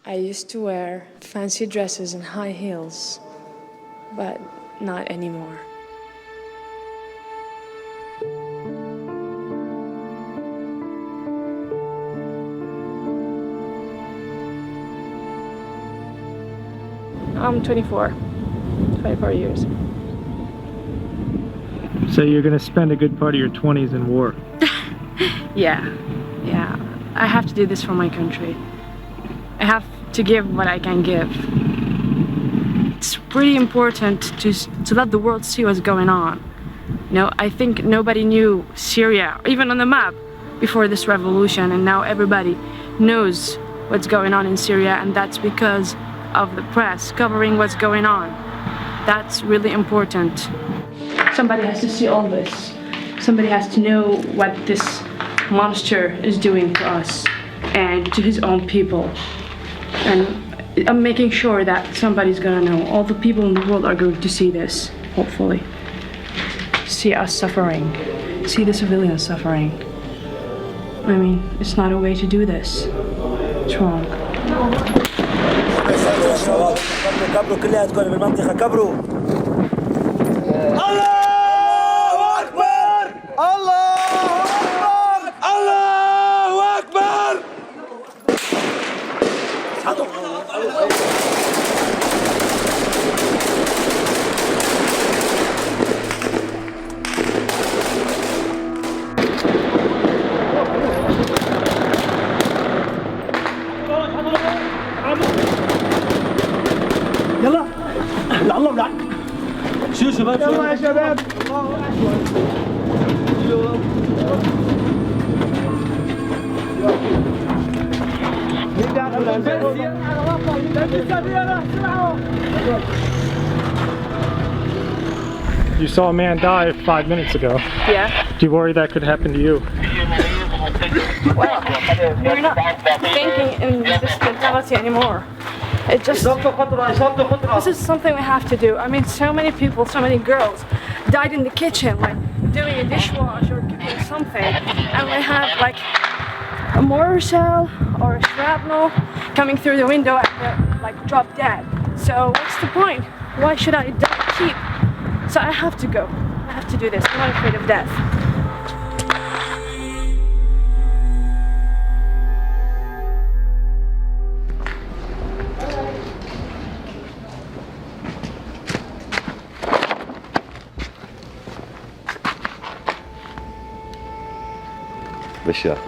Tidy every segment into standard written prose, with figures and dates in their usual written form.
I used to wear fancy dresses and high heels, but not anymore. I'm 24 years. So you're gonna spend a good part of your 20s in war? Yeah. I have to do this for my country. I have to give what I can give. It's pretty important to let the world see what's going on. You know, I think nobody knew Syria, even on the map, before this revolution, and now everybody knows what's going on in Syria, and that's because of the press covering what's going on. That's really important. Somebody has to see all this. Somebody has to know what this monster is doing to us and to his own people. And I'm making sure that somebody's gonna know. All the people in the world are going to see this, hopefully. See us suffering. See the civilians suffering. I mean, it's not a way to do this. It's wrong. يلا الله ولع شو شباب يلا يا شباب You saw a man die 5 minutes ago. Yeah. Do you worry that could happen to you? Well, we're not thinking in this mentality anymore. It just, this is something we have to do. I mean, so many people, so many girls died in the kitchen, like doing a dishwash or cooking something, and we have like a mortar shell or a shrapnel coming through the window and they're like drop dead. So what's the point? Why should I keep? So I have to go. I have to do this. I'm not afraid of death. Bashar.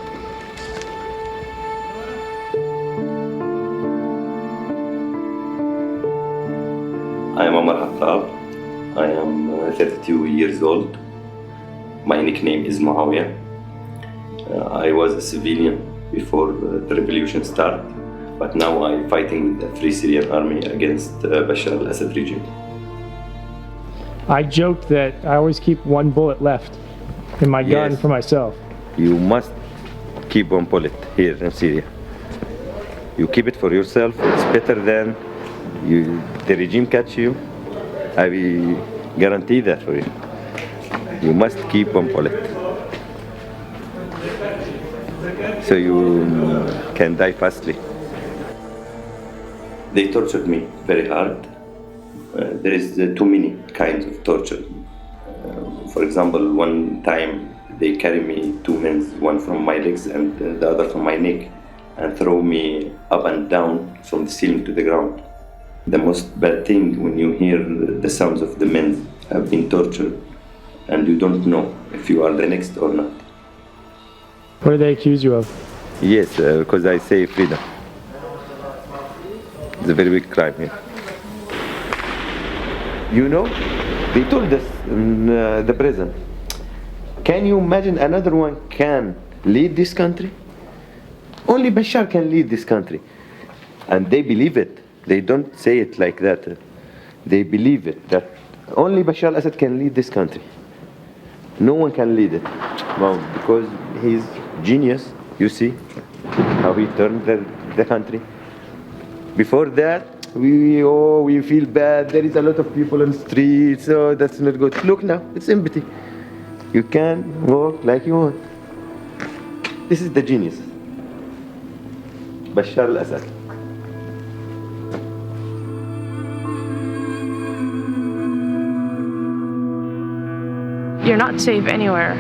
I am Omar Hattab. I am 32 years old. My nickname is Mowya. I was a civilian before the revolution started, but now I'm fighting with the Free Syrian Army against Bashar al-Assad regime. I joked that I always keep one bullet left in my gun for myself. You must keep one bullet here in Syria. You keep it for yourself. It's better than the regime catch you. I will guarantee that for you. You must keep one bullet. So you can die fastly. They tortured me very hard. There is too many kinds of torture. For example, one time they carry me 2 men, one from my legs and the other from my neck, and throw me up and down from the ceiling to the ground. The most bad thing when you hear the sounds of the men have been tortured and you don't know if you are the next or not. What do they accuse you of? Yes, because I say freedom. It's a very big crime here. You know, they told us in the prison, can you imagine another one can lead this country? Only Bashar can lead this country. And they believe it. They don't say it like that. They believe it, that only Bashar al-Assad can lead this country. No one can lead it. Well, because he's genius, you see how he turned the country. Before that, we feel bad, there is a lot of people on the streets, so that's not good. Look now, it's empty. You can walk like you want. This is the genius. Bashar al-Assad. you're not safe anywhere.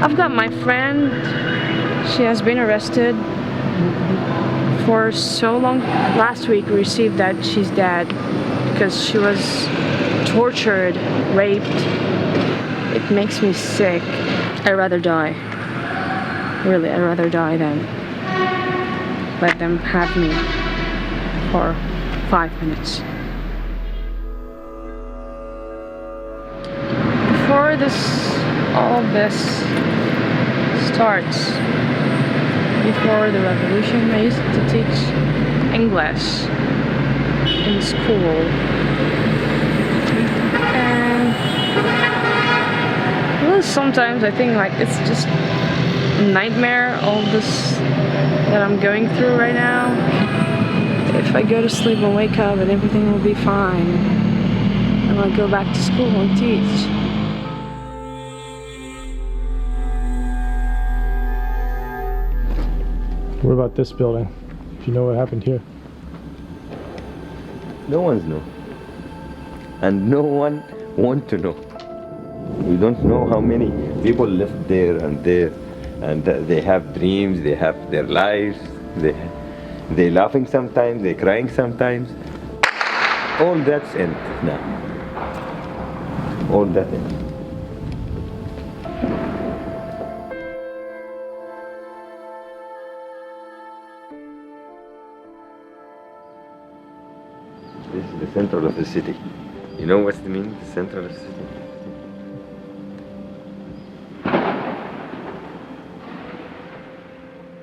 I've got my friend, she has been arrested for so long. Last week we received that she's dead because she was tortured, raped. It makes me sick. I'd rather die. Really, I'd rather die than let them have me for 5 minutes. Before all of this starts, before the revolution, I used to teach English in school, and well, sometimes I think like it's just a nightmare, all this that I'm going through right now. If I go to sleep and wake up and everything will be fine, and I'll go back to school and teach. What about this building? Do you know what happened here? No one's know. And no one want to know. We don't know how many people live there, and they have dreams, they have their lives, they laughing sometimes, they crying sometimes. All that's end now. All that end. This is the center of the city. You know what it means, the center of the city?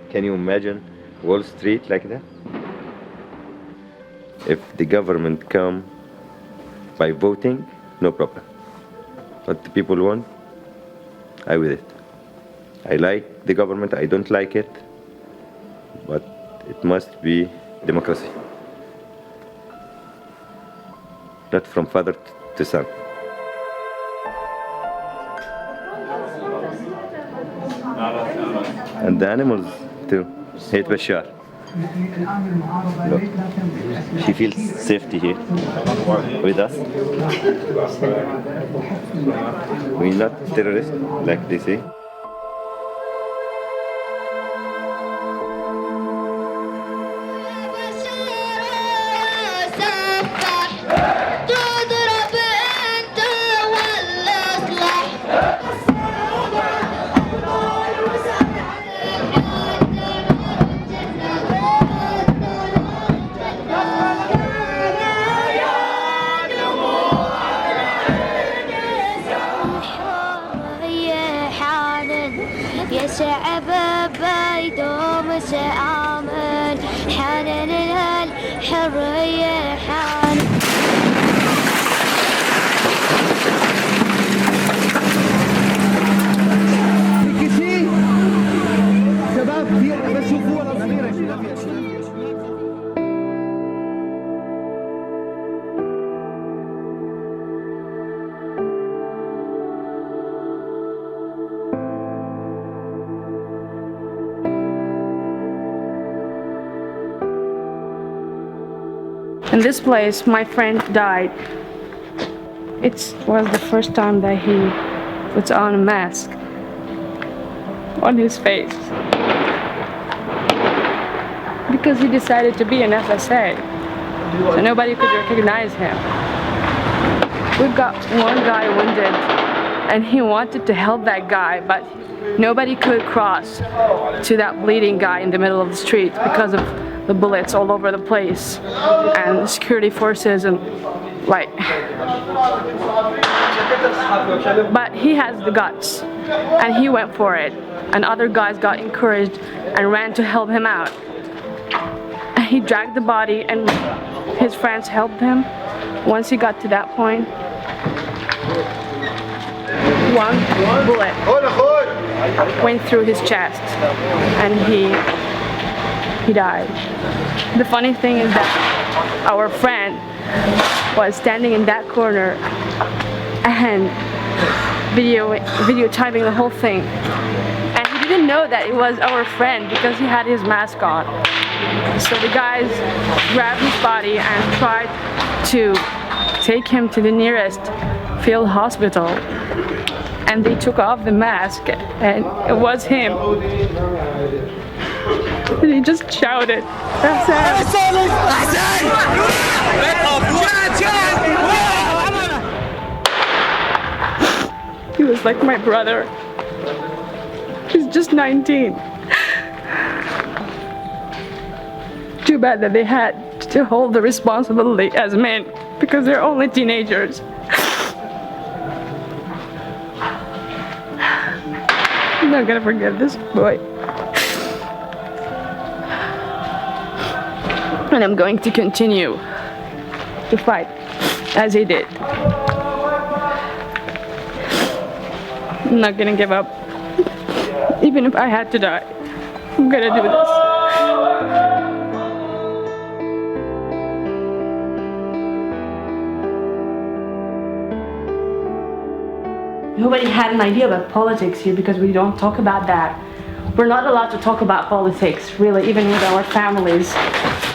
Can you imagine Wall Street like that? If the government come by voting, no problem. What the people want, I with it. I like the government, I don't like it, but it must be democracy. Not from father to son. And the animals too hate Bashar. Look, she feels safety here with us. We're not terrorists like they say. يا شعب بيدوم سآمن حنن الحرية حان شباب بس شوفوا ولا صغيرة In this place, my friend died. It was the first time that he puts on a mask on his face because he decided to be an FSA, so nobody could recognize him. We've got one guy wounded, and he wanted to help that guy, but nobody could cross to that bleeding guy in the middle of the street because of the bullets all over the place and the security forces and like. But he has the guts and he went for it, and other guys got encouraged and ran to help him out. And he dragged the body and his friends helped him. Once he got to that point, one bullet went through his chest and he died. The funny thing is that our friend was standing in that corner and videotaping the whole thing, and he didn't know that it was our friend because he had his mask on. So the guys grabbed his body and tried to take him to the nearest field hospital, and they took off the mask, and it was him. And he just shouted, "Assad! He was like my brother. He's just 19. Too bad that they had to hold the responsibility as men, because they're only teenagers. I'm not gonna forget this boy. And I'm going to continue to fight as he did. I'm not gonna give up. Even if I had to die, I'm gonna do this. Nobody had an idea about politics here because we don't talk about that. We're not allowed to talk about politics, really, even with our families.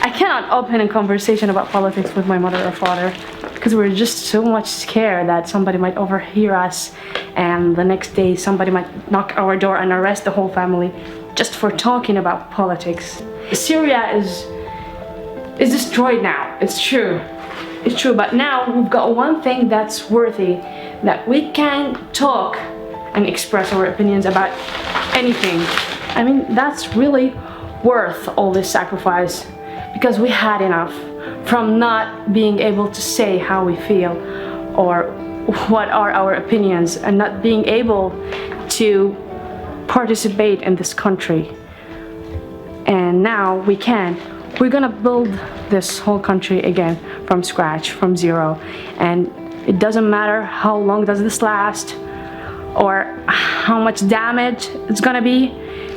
I cannot open a conversation about politics with my mother or father because we're just so much scared that somebody might overhear us, and the next day somebody might knock our door and arrest the whole family just for talking about politics. Syria is destroyed now. It's true. It's true, but now we've got one thing that's worthy, that we can talk and express our opinions about anything. I mean, that's really worth all this sacrifice, because we had enough from not being able to say how we feel or what are our opinions, and not being able to participate in this country. And now we can. We're gonna build this whole country again from scratch, from zero. And it doesn't matter how long does this last or how much damage it's gonna be,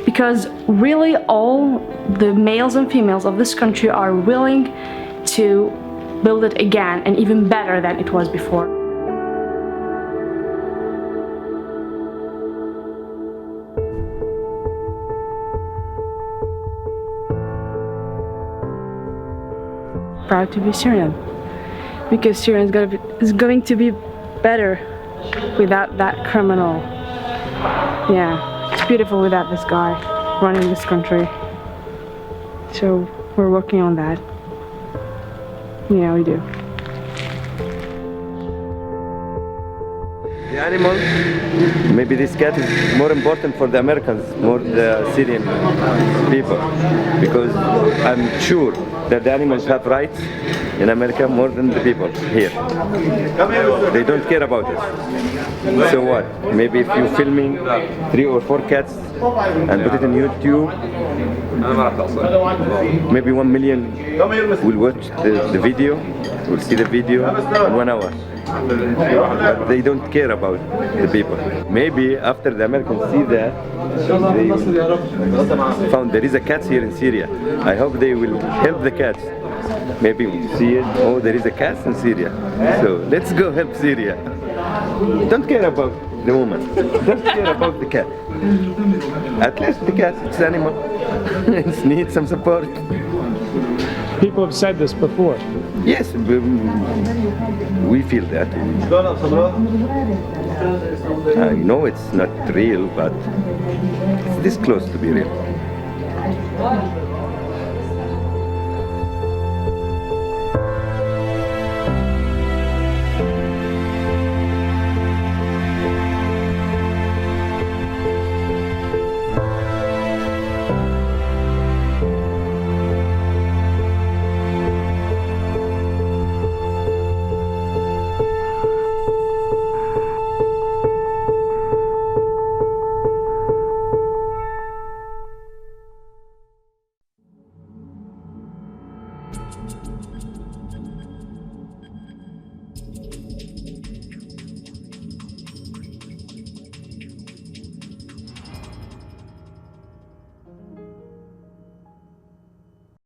because really all the males and females of this country are willing to build it again, and even better than it was before. Proud to be Syrian, because Syria is going to be better without that criminal. Yeah, it's beautiful without this guy running this country. So we're working on that. Yeah, we do. The animal, maybe this cat is more important for the Americans, more the Syrian people, because I'm sure that the animals have rights in America more than the people here. They don't care about it. So what? Maybe if you're filming 3 or 4 cats and put it on YouTube, maybe 1 million will watch the video, will see the video in 1 hour. But they don't care about the people. Maybe after the Americans see that, they found there is a cat here in Syria. I hope they will help the cats. Maybe see it, oh, there is a cat in Syria. So let's go help Syria. Don't care about the woman. Don't care about the cat. At least the cat, it's an animal. It needs some support. People have said this before. Yes, we feel that. I know it's not real, but it's this close to be real.